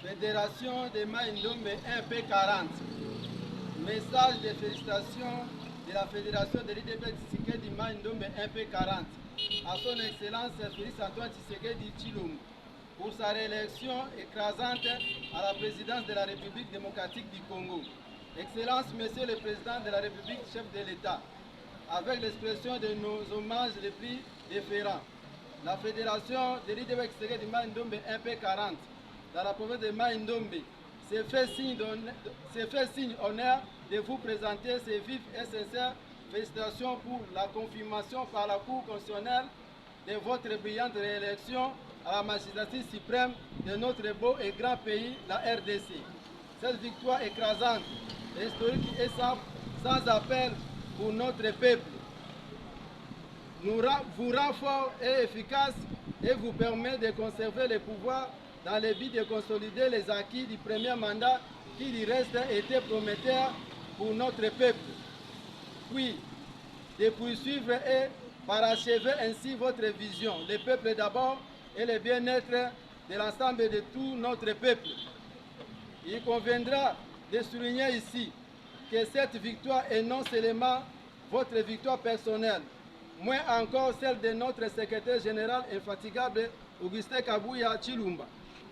Fédération de Maïndombe MP40. Message de félicitations de la Fédération de l'IDP Tshisekedi Maïndombe MP40 à son Excellence Félix Antoine Tshisekedi Tshilombo pour sa réélection écrasante à la présidence de la République démocratique du Congo. Excellence, Monsieur le Président de la République, chef de l'État, avec l'expression de nos hommages les plus déférents, la Fédération de l'IDP Tshisekedi Maïndombe MP40 dans la province de Maïndombe s'est fait signe honneur de vous présenter ces vives et sincères félicitations pour la confirmation par la Cour constitutionnelle de votre brillante réélection à la magistrature suprême de notre beau et grand pays, la RDC. Cette victoire écrasante, historique et sans appel pour notre peuple vous rend fort et efficace et vous permet de conserver le pouvoir dans le but de consolider les acquis du premier mandat qui lui reste était prometteur pour notre peuple. Puis, de poursuivre et parachever ainsi votre vision, le peuple d'abord et le bien-être de l'ensemble de tout notre peuple. Il conviendra de souligner ici que cette victoire est non seulement votre victoire personnelle, moins encore celle de notre secrétaire général infatigable Augustin Kabuya Tshilombo,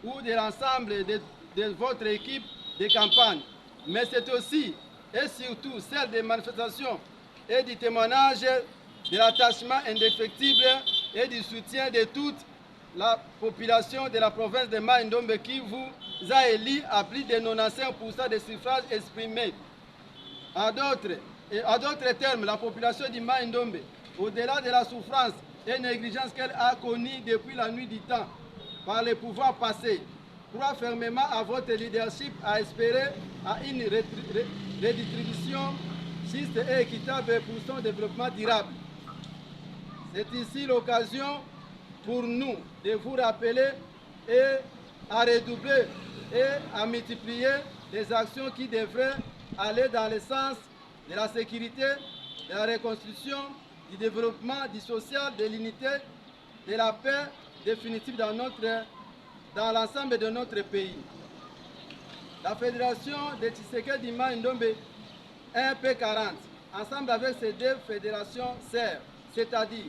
ou de l'ensemble de votre équipe de campagne, mais c'est aussi et surtout celle des manifestations et du témoignage de l'attachement indéfectible et du soutien de toute la population de la province de Maïndombe qui vous a élu à plus de 95% des suffrages exprimés. En d'autres termes, la population du Maïndombe, au-delà de la souffrance et négligence qu'elle a connue depuis la nuit du temps, par les pouvoirs passés, croit fermement à votre leadership à espérer à une redistribution juste et équitable pour son développement durable. C'est ici l'occasion pour nous de vous rappeler et à redoubler et à multiplier les actions qui devraient aller dans le sens de la sécurité, de la reconstruction, du développement, du social, de l'unité, de la paix définitive dans l'ensemble de notre pays. La Fédération de Tshisekedi Maïndombe MP40, ensemble avec ces deux fédérations sœurs, c'est-à-dire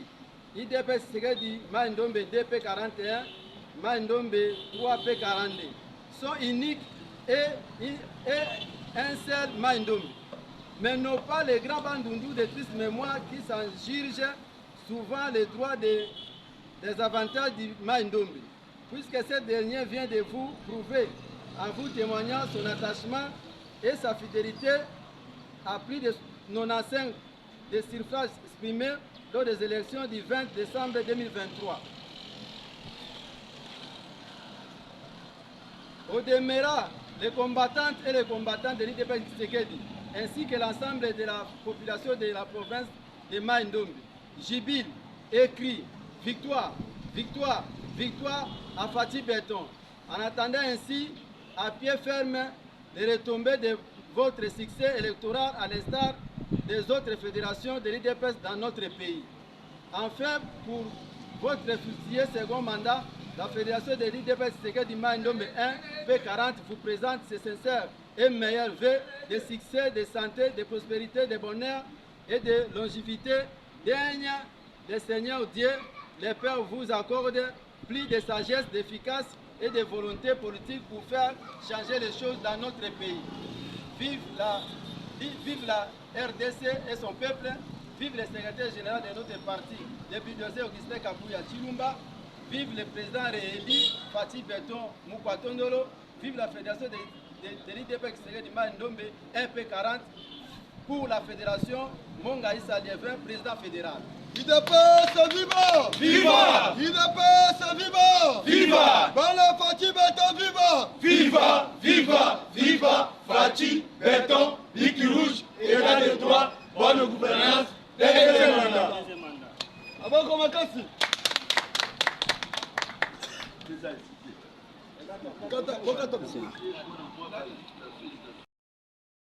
IDP Tshisekedi Maïndombe DP41, Maïndombe 3P42, sont uniques et un seul Maïndombe, mais non pas les grands bandundus de triste mémoire qui s'enjurgent souvent les droits des avantages du Maïndombe, puisque ce dernier vient de vous prouver en vous témoignant son attachement et sa fidélité à plus de 95 des suffrages exprimés lors des élections du 20 décembre 2023. Au demeurant, les combattantes et les combattants de l'IDP Tshisekedi, ainsi que l'ensemble de la population de la province de Maïndombe, jubilent et crient « Victoire, victoire, victoire » à Fati Béton, en attendant ainsi à pied ferme les retombées de votre succès électoral à l'instar des autres fédérations de l'IDPS dans notre pays. Enfin, pour votre fusillé second mandat, la Fédération de l'IDPS Tshisekedi Maïndombe 1 P40 vous présente ses sincères et meilleurs vœux de succès, de santé, de prospérité, de bonheur et de longévité. Daigne le Seigneur Dieu, le Père vous accorde plus de sagesse, d'efficace et de volonté politique pour faire changer les choses dans notre pays. Vive la RDC et son peuple, vive le secrétaire général de notre parti, le bulldozer Augustin Kabuya Tshilombo, vive le président réélu Fati Béton Moukwatondolo, vive la fédération de l'IDP Tshisekedi Maïndombe MP40 pour la fédération Mongaïssa Liévin, président fédéral. IDPS viva! Viva! IDPS viva! Viva! Bala Fati Béton viva! Viva! Viva! Viva! Fati Béton, Ligue Rouge, état de droit, bonne gouvernance, deuxième mandat. Avant qu'on m'acasse.